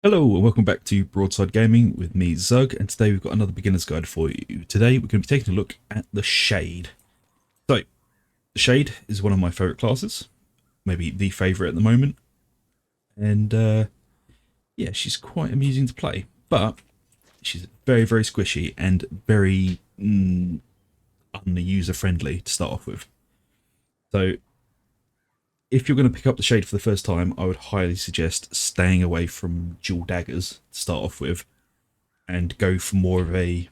Hello and welcome back to Broadside Gaming with me Zug, and today we've got another beginner's guide for you. Today we're going to be taking a look at the Shade. So, the Shade is one of my favourite classes, maybe the favourite at the moment, and yeah, she's quite amusing to play, but she's very squishy and very un-user friendly to start off with. So if you're going to pick up the Shade for the first time, I would highly suggest staying away from dual daggers to start off with and go for more of a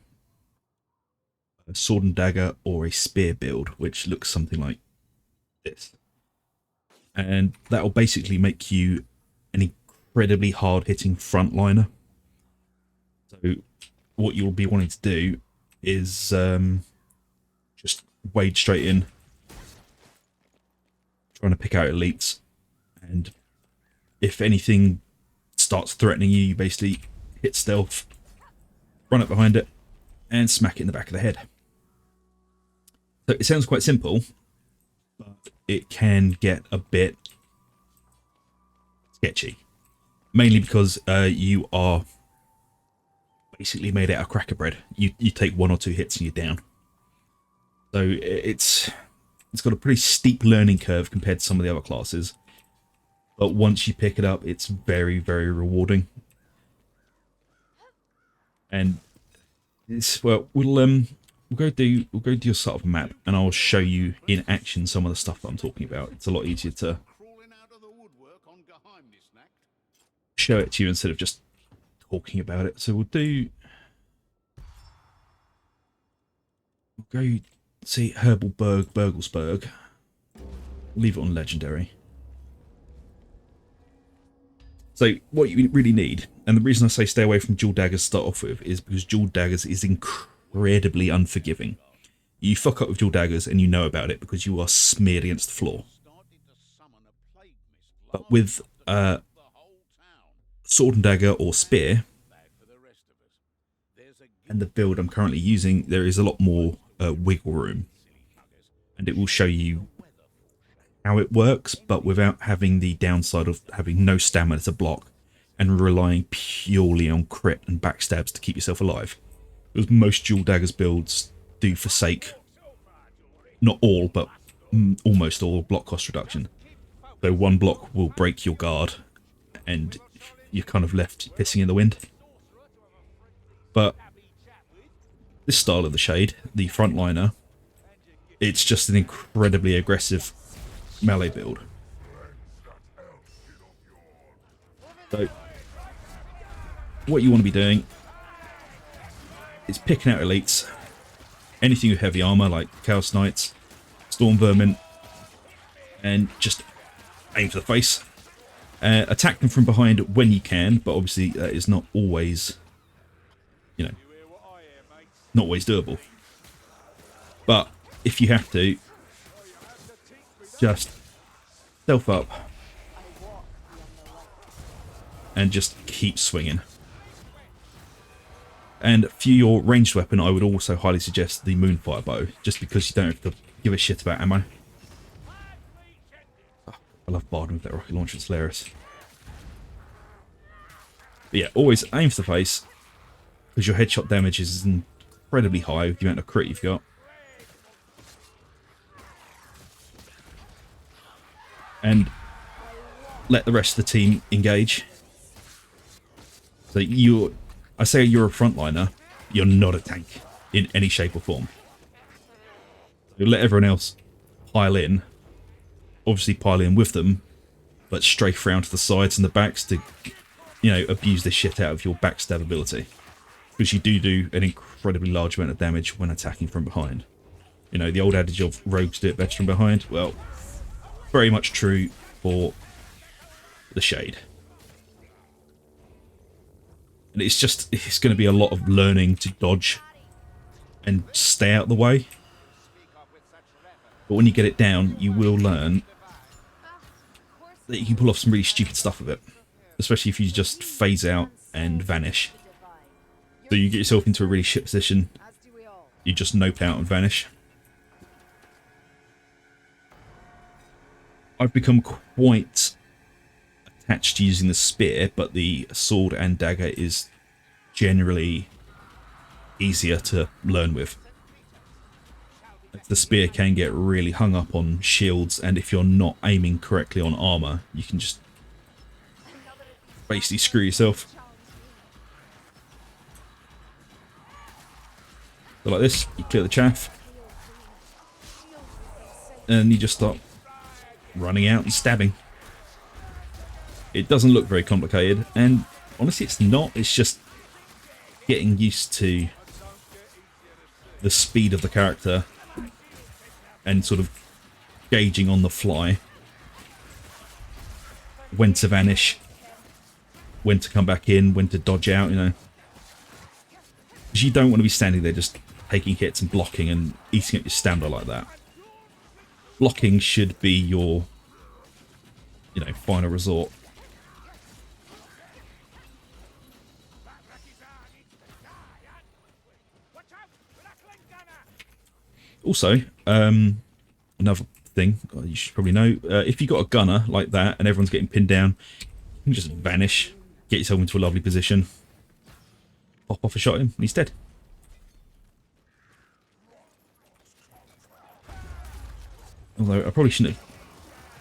sword and dagger or a spear build, which looks something like this. And that will basically make you an incredibly hard-hitting frontliner. So what you'll be wanting to do is just wade straight in, trying to pick out elites, and if anything starts threatening you, you basically hit stealth, run up behind it, and smack it in the back of the head. So it sounds quite simple, but it can get a bit sketchy. Mainly because you are basically made out of cracker bread. You take one or two hits and you're down. So it's got a pretty steep learning curve compared to some of the other classes. But once you pick it up, it's very rewarding. And it's, well, we'll go do your sort of map, and I'll show you in action some of the stuff that I'm talking about. It's a lot easier to show it to you instead of just talking about it. So we'll go see Burglesburg. Leave it on legendary. So what you really need, and the reason I say stay away from dual daggers to start off with, is because dual daggers is incredibly unforgiving. You fuck up with dual daggers and you know about it because you are smeared against the floor. But with sword and dagger or spear, and the build I'm currently using, there is a lot more wiggle room, and it will show you how it works, but without having the downside of having no stamina to block and relying purely on crit and backstabs to keep yourself alive. Because most dual daggers builds do forsake, not all, but almost all, block cost reduction. So one block will break your guard and you're kind of left pissing in the wind. But this style of the Shade, the frontliner, it's just an incredibly aggressive melee build. So what you want to be doing is picking out elites, anything with heavy armor like Chaos Knights, Storm Vermin, and just aim for the face. Attack them from behind when you can, but obviously that is not always, you know, not always doable. But if you have to, just stealth up and just keep swinging. And for your ranged weapon, I would also highly suggest the Moonfire bow, just because you don't have to give a shit about ammo. Oh, I love barding with that rocket launcher, it's hilarious. But yeah, always aim for the face, because your headshot damage is incredibly high with the amount of crit you've got. And let the rest of the team engage. So I say you're a frontliner, you're not a tank in any shape or form. You let everyone else pile in, obviously pile in with them, but strafe round to the sides and the backs to, you know, abuse the shit out of your backstab ability. Because you do an incredibly large amount of damage when attacking from behind. You know, the old adage of rogues do it better from behind, well, very much true for the Shade. And it's going to be a lot of learning to dodge and stay out of the way. But when you get it down, you will learn that you can pull off some really stupid stuff with it. Especially if you just phase out and vanish. So you get yourself into a really shit position, you just nope out and vanish. I've become quite attached to using the spear, but the sword and dagger is generally easier to learn with. The spear can get really hung up on shields, and if you're not aiming correctly on armor, you can just basically screw yourself. So like this, you clear the chaff, and you just start running out and stabbing. It doesn't look very complicated, and honestly it's not. It's just getting used to the speed of the character and sort of gauging on the fly when to vanish, when to come back in, when to dodge out, you know. Because you don't want to be standing there just taking hits and blocking and eating up your stamina like that. Blocking should be your, you know, final resort. Also, another thing you should probably know, if you've got a gunner like that and everyone's getting pinned down, you can just vanish, get yourself into a lovely position, pop off a shot at him, and he's dead. Although I probably shouldn't have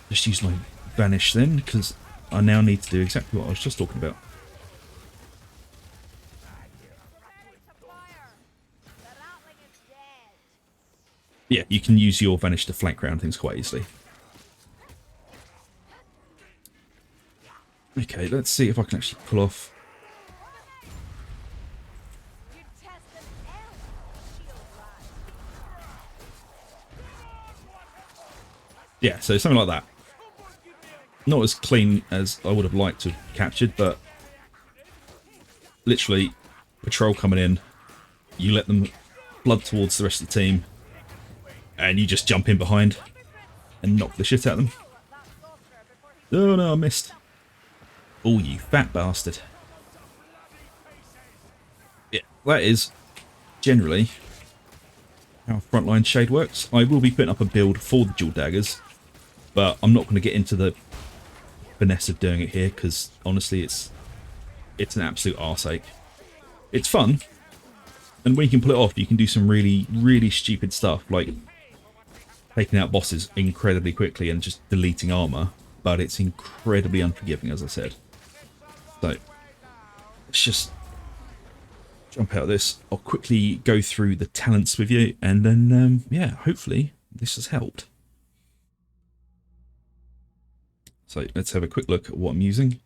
just used my vanish then, because I now need to do exactly what I was just talking about. Yeah, you can use your vanish to flank round things quite easily. Okay, let's see if I can actually pull off. Yeah, so something like that. Not as clean as I would have liked to have captured, but literally patrol coming in, you let them flood towards the rest of the team, and you just jump in behind and knock the shit out of them. Oh no, I missed. Oh, you fat bastard. Yeah, that is generally how Frontline Shade works. I will be putting up a build for the dual daggers, but I'm not going to get into the finesse of doing it here, because honestly it's an absolute arseache. It's fun, and when you can pull it off, you can do some really, really stupid stuff, like taking out bosses incredibly quickly and just deleting armor, but it's incredibly unforgiving, as I said. So let's just jump out of this. I'll quickly go through the talents with you, and then yeah, hopefully this has helped. So let's have a quick look at what I'm using.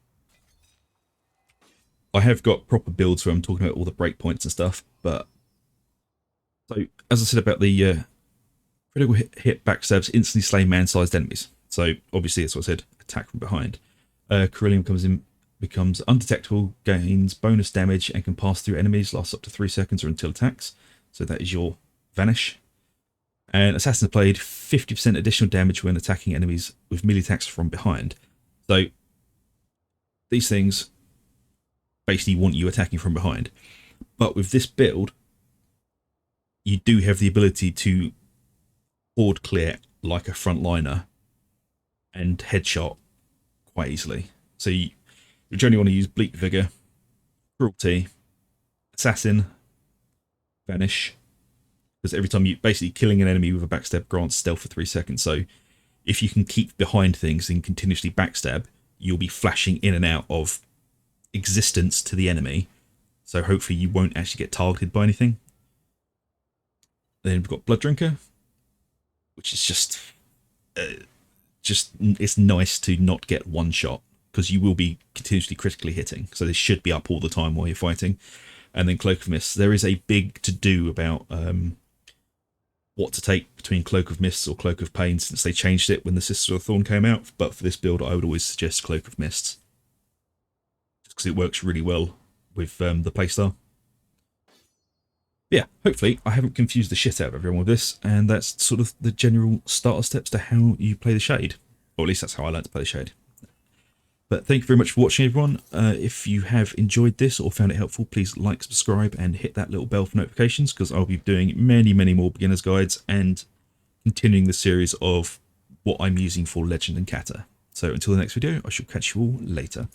I have got proper builds where I'm talking about all the breakpoints and stuff, but so as I said about the critical hit backstabs instantly slay man-sized enemies. So obviously that's what I said, attack from behind. Kerillian comes in, becomes undetectable, gains bonus damage, and can pass through enemies, lasts up to 3 seconds or until attacks. So that is your vanish. And Assassin played 50% additional damage when attacking enemies with melee attacks from behind. So these things basically want you attacking from behind. But with this build, you do have the ability to horde clear like a frontliner and headshot quite easily. So you generally want to use Bleak Vigor, Cruelty, Assassin, Vanish, because every time you basically killing an enemy with a backstab grants stealth for 3 seconds. So if you can keep behind things and continuously backstab, you'll be flashing in and out of existence to the enemy. So hopefully you won't actually get targeted by anything. Then we've got Blood Drinker, which is just it's nice to not get one shot, because you will be continuously critically hitting. So this should be up all the time while you're fighting. And then Cloak of Mists. There is a big to-do about what to take between Cloak of Mists or Cloak of Pain, since they changed it when the Sister of Thorn came out. But for this build, I would always suggest Cloak of Mists, just because it works really well with the playstyle. Yeah, hopefully I haven't confused the shit out of everyone with this, and that's sort of the general starter steps to how you play the Shade. Or at least that's how I learned to play the Shade. But thank you very much for watching, everyone. If you have enjoyed this or found it helpful, please like, subscribe, and hit that little bell for notifications, because I'll be doing many, many more beginner's guides and continuing the series of what I'm using for Legend and Kata. So until the next video, I shall catch you all later.